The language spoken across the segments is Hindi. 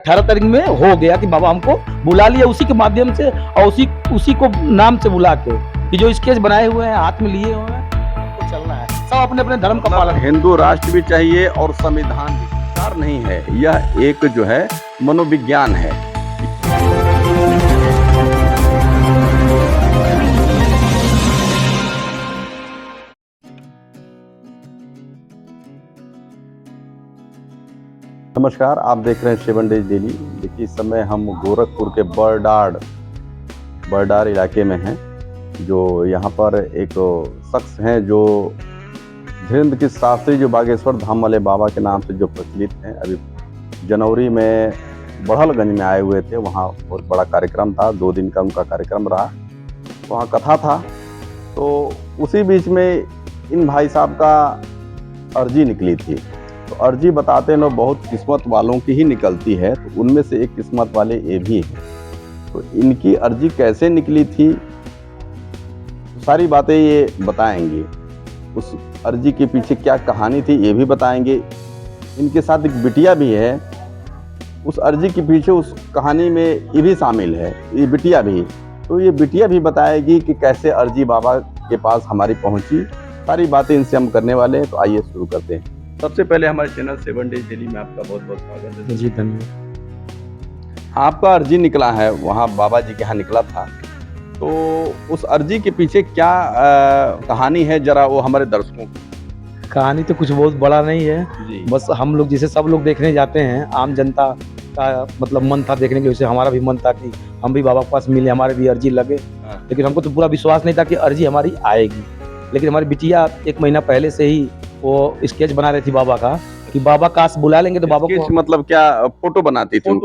18 तारीख में हो गया कि बाबा हमको बुला लिया उसी के माध्यम से और उसी को नाम से बुला के कि जो स्केच बनाए हुए हैं हाथ में लिए हुए हैं तो चलना है। सब अपने अपने धर्म का पालन। हिंदू राष्ट्र भी चाहिए और संविधान भी सरकार नहीं है, यह एक जो है मनोविज्ञान है। नमस्कार, आप देख रहे हैं 7 डेज डेली। देखिए इस समय हम गोरखपुर के बरडार इलाके में हैं। जो यहाँ पर एक शख्स हैं जो धीरेन्द्र की शास्त्री जो बागेश्वर धाम वाले बाबा के नाम से जो प्रचलित हैं। अभी जनवरी में बढ़लगंज में आए हुए थे, वहाँ बहुत बड़ा कार्यक्रम था, 2 दिन का उनका कार्यक्रम रहा, वहाँ कथा था। तो उसी बीच में इन भाई साहब का अर्जी निकली थी। तो अर्जी बताते हैं लोग बहुत किस्मत वालों की ही निकलती है, तो उनमें से एक किस्मत वाले ये भी हैं। तो इनकी अर्जी कैसे निकली थी सारी बातें ये बताएंगे। उस अर्जी के पीछे क्या कहानी थी ये भी बताएंगे। इनके साथ एक बिटिया भी है, उस अर्जी के पीछे उस कहानी में ये भी शामिल है, ये बिटिया भी। तो ये बिटिया भी बताएगी कि कैसे अर्जी बाबा के पास हमारी पहुंची। सारी बातें इनसे हम करने वाले हैं। तो आइए शुरू करते हैं। सबसे पहले हमारे चैनल 7 डेज डेली में आपका बहुत बहुत स्वागत है। जी धन्यवाद। आपका अर्जी निकला है, वहाँ बाबा जी के यहाँ निकला था। तो उस अर्जी के पीछे क्या कहानी है, जरा वो हमारे दर्शकों को। कहानी तो कुछ बहुत बड़ा नहीं है जी। बस हम लोग जैसे सब लोग देखने जाते हैं, आम जनता का मतलब मन था देखने के, वैसे हमारा भी मन था कि हम भी बाबा के पास मिले, हमारे भी अर्जी लगे। लेकिन हमको तो पूरा विश्वास नहीं था कि अर्जी हमारी आएगी। लेकिन हमारी बिटिया 1 महीना पहले से ही वो स्केच बना रही थी बाबा का कि बाबा काश बुला लेंगे तो बाबा को। मतलब क्या फोटो बनाती थी?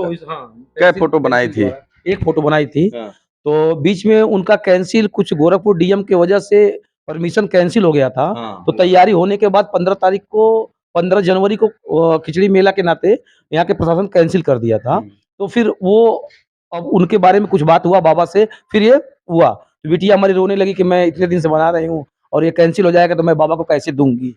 क्या फोटो बनाई थी? एक फोटो बनाई थी। हाँ। तो बीच में उनका कैंसिल, कुछ गोरखपुर डीएम की वजह से परमिशन कैंसिल हो गया था। हाँ। तो तैयारी होने के बाद 15 जनवरी को खिचड़ी मेला के नाते यहाँ के प्रशासन कैंसिल कर दिया था। तो फिर वो अब उनके बारे में कुछ बात हुआ बाबा से, फिर ये हुआ। तो बिटिया हमारी रोने लगी कि मैं इतने दिन से बना रही हूँ और ये कैंसिल हो जाएगा तो मैं बाबा को कैसे दूंगी।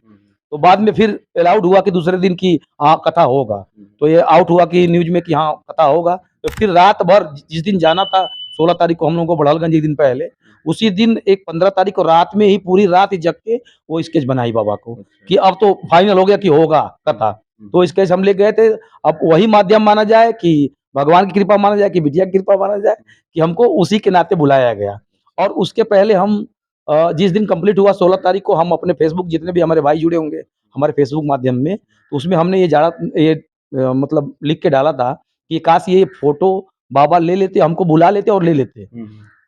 तो बाद में फिर अलाउड हुआ कि दूसरे दिन की हाँ कथा होगा। तो ये आउट हुआ कि न्यूज में कि हाँ कथा होगा। तो फिर रात भर जिस दिन जाना था 16 तारीख को हम लोगों को बढ़लगंज, एक दिन पहले, उसी दिन एक 15 तारीख को रात में ही पूरी रात ही जग के वो स्केच बनाई बाबा को कि अब तो फाइनल हो गया कि होगा कथा। तो स्केच हम ले गए थे। अब वही माध्यम माना जाए कि भगवान की कृपा माना जाए कि बिटिया की कृपा माना जाए कि हमको उसी के नाते बुलाया गया। और उसके पहले हम जिस दिन कंप्लीट हुआ 16 तारीख को, हम अपने फेसबुक, जितने भी हमारे भाई जुड़े होंगे हमारे फेसबुक माध्यम में, तो उसमें हमने ये मतलब लिख के डाला था कि काश ये फोटो बाबा ले लेते, हमको बुला लेते और ले लेते।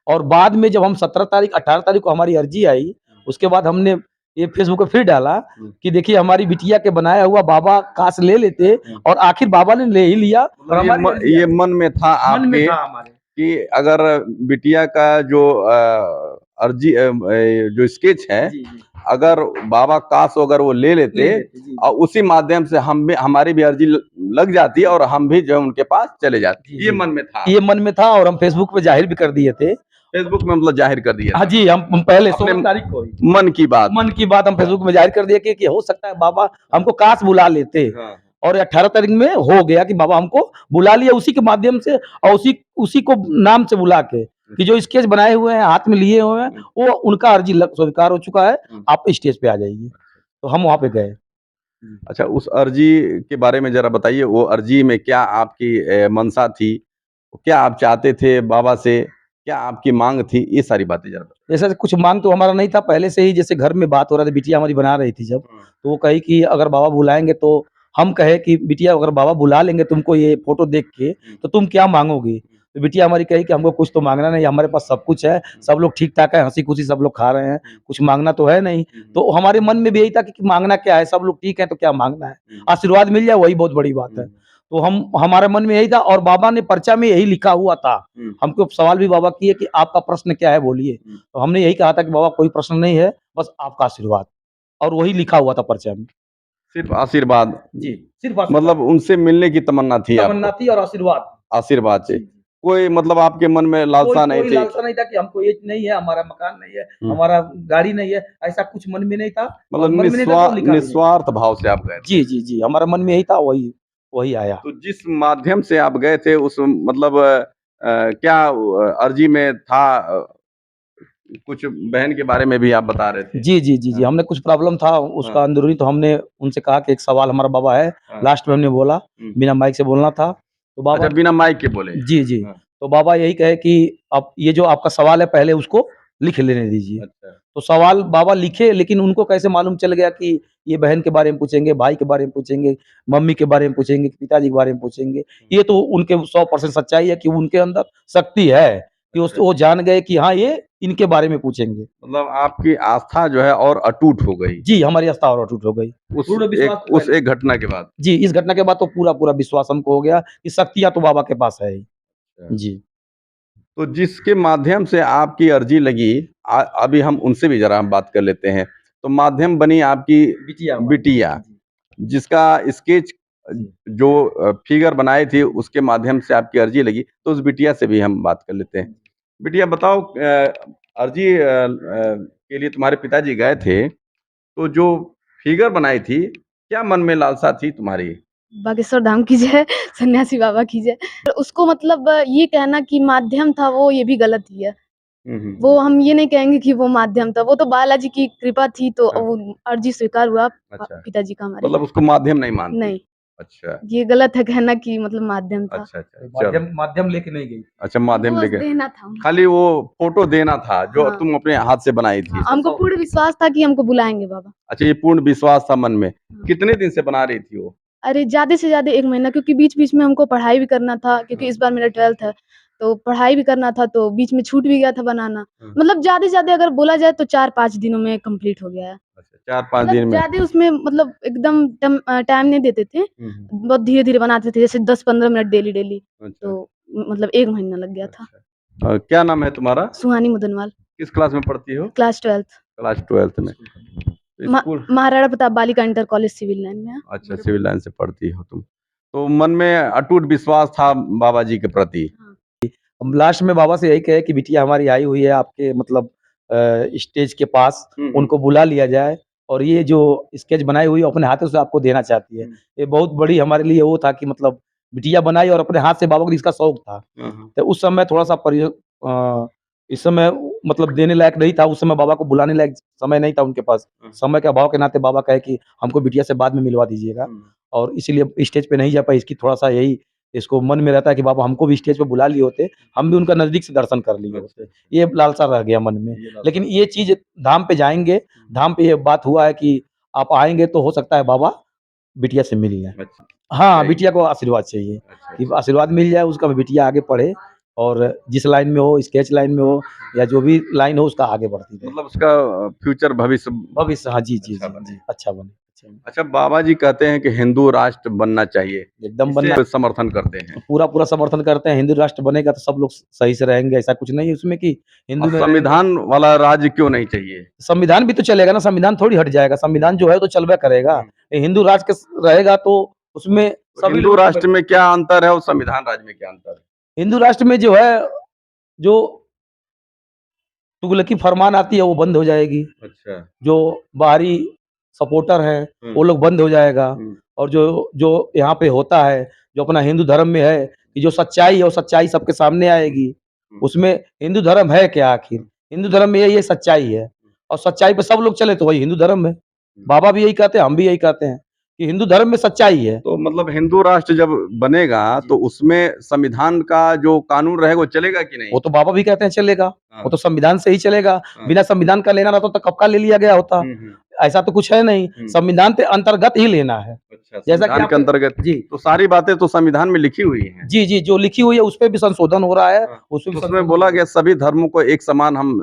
और बाद में जब हम 18 तारीख को हमारी अर्जी आई, उसके बाद हमने ये फेसबुक पे फिर डाला कि देखिए हमारी बिटिया के बनाया हुआ बाबा काश ले लेते, और आखिर बाबा ने ले ही लिया। और ये मन में था आपके हमारे कि अगर बिटिया का जो अर्जी जो स्केच है, अगर बाबा काश अगर वो ले लेते और उसी माध्यम से हमारी भी अर्जी लग जाती और हम भी जो उनके पास चले जाते। ये मन में था, ये मन में था। और हम फेसबुक पे जाहिर भी कर दिए थे। फेसबुक में मतलब जाहिर कर दिया? हाँ जी, हम पहले 16 तारीख को मन की बात हम फेसबुक में जाहिर कर दिए कि हो सकता है बाबा हमको काश बुला लेते। हाँ। और 18 तारीख में हो गया कि बाबा हमको बुला लिया उसी के माध्यम से और उसी को नाम से बुला के कि जो स्केच बनाए हुए हैं हाथ में लिए हुए हैं वो उनका अर्जी स्वीकार हो चुका है, आप स्टेज पे आ जाइए। तो हम वहाँ पे गए। अच्छा, उस अर्जी के बारे में जरा बताइए। वो अर्जी में क्या आपकी मंशा थी, क्या आप चाहते थे बाबा से, क्या आपकी मांग थी, ये सारी बातें जरा बताइए। ऐसा कुछ मांग तो हमारा नहीं था पहले से ही। जैसे घर में बात हो रहा था, बिटिया हमारी बना रही थी जब, तो वो कही कि अगर बाबा बुलाएंगे, तो हम कहे कि बिटिया अगर बाबा बुला लेंगे तुमको ये फोटो देख के तो तुम क्या मांगोगी। तो बिटिया हमारी कही कि हमको कुछ तो मांगना नहीं, हमारे पास सब कुछ है, सब लोग ठीक ठाक है, हंसी खुशी सब लोग खा रहे हैं, कुछ मांगना तो है नहीं। तो हमारे मन में भी यही था कि मांगना क्या है, सब लोग ठीक है तो क्या मांगना है, आशीर्वाद मिल जाए वही बहुत बड़ी बात है। तो हमारे मन में यही था। और बाबा ने पर्चा में यही लिखा हुआ था। हमको सवाल भी बाबा किए कि आपका प्रश्न क्या है बोलिए। तो हमने यही कहा था कि बाबा कोई प्रश्न नहीं है, बस आपका आशीर्वाद। और वही लिखा हुआ था पर्चा में, सिर्फ आशीर्वाद। जी, सिर्फ मतलब उनसे मिलने की तमन्ना थी और आशीर्वाद से कोई मतलब आपके मन में लालसा नहीं थी? लालसा नहीं था कि हमको ये नहीं है, हमारा मकान नहीं है, हमारा गाड़ी नहीं है, ऐसा कुछ मन में नहीं था। मतलब निस्वार्थ भाव से आप गए? जी, हमारा मन में यही था, वही वही आया। तो जिस माध्यम से आप गए थे उस मतलब क्या अर्जी में था कुछ बहन के बारे में भी आप बता रहे थे? जी, हाँ, हमने कुछ प्रॉब्लम था उसका हाँ, अंदरूनी, तो हमने उनसे कहा कि एक सवाल हमारा बाबा है, हाँ, लास्ट में हमने बोला, हुँ। बिना माइक से बोलना था, तो बाबा अच्छा बिना माइक के बोले? जी, हाँ, तो बाबा यही कहे कि अब ये जो आपका सवाल है पहले उसको लिख लेने दीजिए। अच्छा। तो सवाल बाबा लिखे, लेकिन उनको कैसे मालूम चल गया कि ये बहन के बारे में पूछेंगे, भाई के बारे में पूछेंगे, मम्मी के बारे में पूछेंगे, पिताजी के बारे में पूछेंगे। ये तो उनके 100% सच्चाई है कि उनके अंदर शक्ति है, कि अच्छा। वो जान गए कि हाँ, ये इनके बारे में पूछेंगे। मतलब आपकी आस्था जो है और अटूट हो गई जी, हमारी आस्था और अटूट हो गई। उस पूर्ण विश्वास तो उस पहले एक घटना के बाद। जी, इस घटना के बाद तो पूरा-पूरा विश्वास हमको हो गया कि शक्तियाँ तो बाबा के पास है ही। अच्छा। जी। तो जिसके माध्यम से आपकी अर्जी लगी अभी हम उनसे भी ज़रा हम बात कर लेते हैं। तो माध्यम बनी आपकी बिटिया, जिसका स्केच जी। जो फिगर बनाई थी उसके माध्यम से आपकी अर्जी लगी, तो उस बिटिया से भी हम बात कर लेते हैं। बिटिया बताओ अर्जी के लिए तुम्हारे पिताजी गए थे, तो जो फिगर बनाई थी, क्या मन में लालसा थी तुम्हारी? बागेश्वर धाम की जय, सन्यासी बाबा की जय। तो उसको मतलब ये कहना कि माध्यम था वो ये भी गलत ही है। हुँ, हुँ, वो हम ये नहीं कहेंगे कि वो माध्यम था, वो तो बालाजी की कृपा थी तो हाँ। वो अर्जी स्वीकार हुआ अच्छा, पिताजी का हमारे। मतलब उसको माध्यम नहीं मानती? नहीं, अच्छा, ये गलत है कहना कि मतलब माध्यम था। अच्छा, अच्छा, चलो। माध्यम माध्यम लेके नहीं गई। अच्छा माध्यम वो बस लेके देना था हमको। खाली वो फ़ोटो देना था, जो हाँ। तुम अपने हाथ से बनाई थी। हाँ, हमको पूर्ण विश्वास था कि हमको बुलाएँगे बाबा। अच्छा ये पूर्ण विश्वास था मन में। हाँ। कितने दिन से बना रही थी वो? अरे ज़्यादा से ज़्यादा 1 महीना, क्योंकि बीच-बीच में हमको पढ़ाई भी करना था, क्योंकि इस बार मेरा 12th है, तो पढ़ाई भी करना था, तो बीच में छूट भी गया था बनाना। हाँ। मतलब ज़्यादा से ज़्यादा अगर बोला जाए तो 4-5 दिनों में कंप्लीट हो गया है। अच्छा 4-5 मतलब दिन में। ज़्यादा उसमें मतलब एकदम टाइम नहीं देते थे, हुँ, हुँ। बहुत धीरे-धीरे बनाते थे, जैसे 10-15 मिनट डेली, अच्छा, तो मतलब 1 महीना लग गया था। अच्छा। क्या नाम है तुम्हारा? सुहानी मुदनवाल, किस क्लास में पढ़ती हो? क्लास 12th, क्लास 12th में। तो स्कूल महाराणा प्रताप बालिका इंटर कॉलेज सिविल लाइन में है। अच्छा सिविल लाइन से पढ़ती हो तुम। तो मन में अटूट विश्वास था बाबा जी के प्रति। हाँ। हम लास्ट में बाबा से यही कहे कि बिटिया हमारी आई हुई है आपके मतलब स्टेज के पास, हुँ, हुँ। उनको बुला लिया जाए, और ये जो स्केच बनाई हुई है अपने हाथों से आपको देना चाहती है। हुँ। ये बहुत बड़ी हमारे लिए वो था कि मतलब बिटिया बनाई और अपने हाथ से, बाबा को इसका शौक था। हाँ, हाँ। तो उस समय थोड़ा-सा इस समय मतलब देने लायक नहीं था, उस समय बाबा को बुलाने लायक समय नहीं था उनके पास। हाँ। समय के अभाव के नाते बाबा कहे कि हमको बिटिया से बाद में मिलवा दीजिएगा, हुँ। और इसीलिए स्टेज पे नहीं जा पाई। इसकी थोड़ा-सा यही इसको मन में रहता है कि बाबा हमको भी स्टेज पे बुला लिए होते, हम भी उनका नज़दीक से दर्शन कर लिए अच्छा, होते। अच्छा। ये लालसा रह गया मन में। ये लालसा लेकिन ये चीज़ धाम पे जाएँगे, धाम पे ये बात हुआ है कि आप आएँगे तो हो सकता है बाबा बिटिया से मिल लें। अच्छा। हाँ, चाहिए। बिटिया को आशीर्वाद चाहिए अच्छा, कि अच्छा। आशीर्वाद मिल जाए उसका, बिटिया आगे पढ़े और जिस लाइन में हो, स्केच लाइन में हो या जो भी लाइन हो उसका आगे बढ़ती रहे। मतलब उसका फ्यूचर भविष्य भविष्य हाँ, जी, जी, अच्छा जी, बने। जी, अच्छा बने। अच्छा बने। अच्छा बाबा जी कहते हैं कि हिंदू राष्ट्र बनना चाहिए। एकदम बनना, इससे समर्थन करते हैं। पूरा-पूरा समर्थन करते हैं। हिंदू राष्ट्र बनेगा तो सब लोग सही से रहेंगे, ऐसा कुछ नहीं है उसमें कि हिंदू और में रहेंगे। संविधान वाला राज्य क्यों नहीं चाहिए? संविधान भी तो चलेगा ना, संविधान थोड़ी हट जाएगा, संविधान जो है तो चलबे करेगा। हुँ। ये हिंदू राष्ट्र के रहेगा तो उसमें तो सभी हिंदू लोग राष्ट्र में क्या अंतर है और संविधान राज्य में क्या अंतर है? हिंदू राष्ट्र में जो है, जो तुगलकी फरमान आती है वो बंद हो जाएगी। अच्छा। जो बाहरी सपोर्टर हैं, हुँ। वो लोग बंद हो जाएगा, हुँ। और जो जो यहाँ पे होता है, जो अपना हिंदू धर्म में है, कि जो सच्चाई है वो सच्चाई सबके सामने आएगी। हुँ। उसमें हिंदू धर्म है क्या आखिर? हिंदू धर्म में यही है, सच्चाई है, और सच्चाई पे सब लोग चले तो वही हिंदू धर्म है। बाबा भी यही कहते हैं, हम भी यही कहते हैं कि हिंदू धर्म में सच्चाई है। तो मतलब हिंदू राष्ट्र जब बनेगा तो उसमें संविधान का जो कानून रहेगा वो चलेगा कि नहीं? वो तो बाबा भी कहते हैं चलेगा, हाँ। वो तो संविधान से ही चलेगा। हाँ। बिना संविधान का लेना रहता तो कब का ले लिया गया होता। हुँ, हुँ। ऐसा तो कुछ है नहीं, हुँ। संविधान के अंतर्गत ही लेना है। अच्छा, जैसा कि संविधान के आप अंतर्गत जी, तो सारी बातें तो संविधान में लिखी हुई हैं। जी, जी, जो लिखी हुई है उसपे भी संशोधन हो रहा है, हाँ। उसपे भी उसमें संशोधन बोला होगा। गया सभी धर्मों को एक समान हम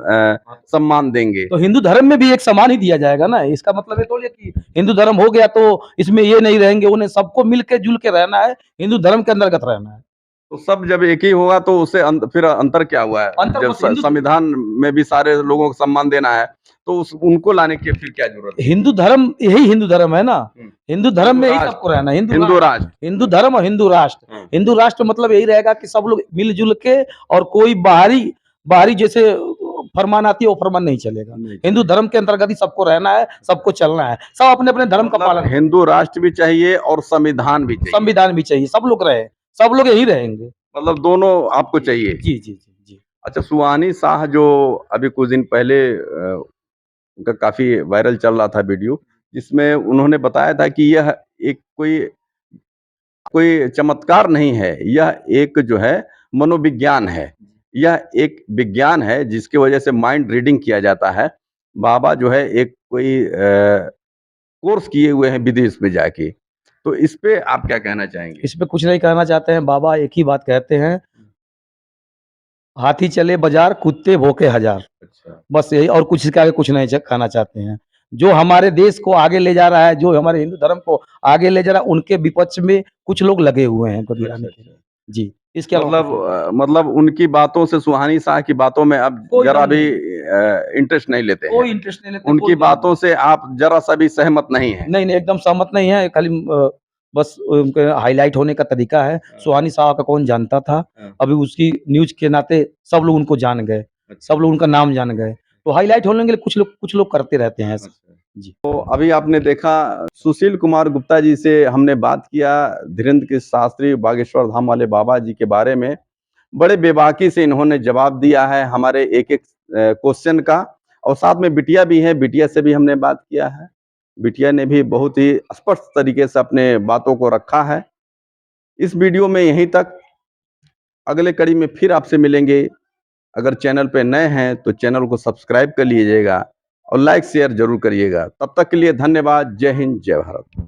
सम्मान देंगे। तो हिंदू धर्म में भी एक समान ही दिया जाएगा ना, इसका मतलब ये थोड़ी है कि हिंदू धर्म हो गया तो इसमें ये नहीं रहेंगे, उन्हें सबको मिल के जुल के रहना है, हिंदू धर्म के अंतर्गत रहना है। तो सब जब एक ही होगा तो उससे फिर अंतर क्या हुआ है? अंतर जब कुछ हिंदू संविधान में भी सारे लोगों को सम्मान देना है, तो उस उनको लाने की फिर क्या ज़रूरत है? हिंदू धर्म, यही हिंदू धर्म है ना। हुँ। हिंदू धर्म में ही राष्ट्र, सबको रहना है, हिंदू राष्ट्र। हिंदू धर्म और हिंदू राष्ट्र। हाँ। हिंदू राष्ट्र मतलब यही रहेगा कि सब लोग मिल-जुल के, और कोई बाहरी बाहरी जैसे फरमान आती है वो फरमान नहीं चलेगा। नहीं। हिंदू धर्म के अंतर्गत ही सबको रहना है, सबको चलना है, सब अपने अपने धर्म का मतलब पालन, हिंदू राष्ट्र भी चाहिए और संविधान भी चाहिए, संविधान भी चाहिए, सब लोग रहे, सब लोग यही रहेंगे। मतलब दोनों आपको चाहिए। जी जी जी जी। अच्छा, सुहानी शाह जो अभी कुछ दिन पहले उनका काफी वायरल चल रहा था वीडियो, जिसमें उन्होंने बताया था कि यह एक कोई कोई चमत्कार नहीं है, यह एक जो है मनोविज्ञान है, यह एक विज्ञान है जिसकी वजह से माइंड रीडिंग किया जाता है। बाबा जो है एक कोई कोर्स किए हुए हैं विदेश में जाके, तो इस पे आप क्या कहना चाहेंगे? इस पे कुछ नहीं कहना चाहते हैं। बाबा एक ही बात कहते हैं, हाथी चले बाजार, कुत्ते भौंके हजार। अच्छा, बस यही, और कुछ इसके आगे कुछ नहीं कहना चाहते हैं। जो हमारे देश को आगे ले जा रहा है, जो हमारे हिंदू धर्म को आगे ले जा रहा है, उनके विपक्ष में कुछ लोग लगे हुए हैं उनको गिराने के लिए। जी, इसके अलावा कुछ नहीं। मतलब उनकी बातों से, सुहानी शाह की बातों में अब कोई जरा दम भी नहीं। इंटरेस्ट नहीं लेते कोई हैं, इंटरेस्ट नहीं लेते, उनकी कोई दम बातों से आप जरा सा भी सहमत नहीं है। नहीं, नहीं, एकदम सहमत नहीं है। खाली बस उनके हाइलाइट होने का तरीका है। सुहानी साहब का कौन जानता था? अभी उसकी न्यूज़ के नाते सब लोग उनको जान गए, सब लोग उनका नाम जान गए। तो हाइलाइट होने के लिए कुछ लोग करते रहते हैं ऐसा। जी। तो अभी आपने देखा सुशील कुमार गुप्ता जी से हमने बात किया धीरेन्द्र के शास्त्री बागेश्वर धाम वाले बाबा जी के बारे में। बड़े बेबाकी से इन्होंने जवाब दिया है हमारे एक-एक क्वेश्चन का, और साथ में बिटिया भी है, बिटिया से भी हमने बात किया है। बिटिया ने भी बहुत ही स्पष्ट तरीके से अपने बातों को रखा है। इस वीडियो में यहीं तक, अगले कड़ी में फिर आपसे मिलेंगे। अगर चैनल पे नए हैं तो चैनल को सब्सक्राइब कर लीजिएगा और लाइक शेयर जरूर करिएगा। तब तक के लिए धन्यवाद। जय हिंद, जय भारत।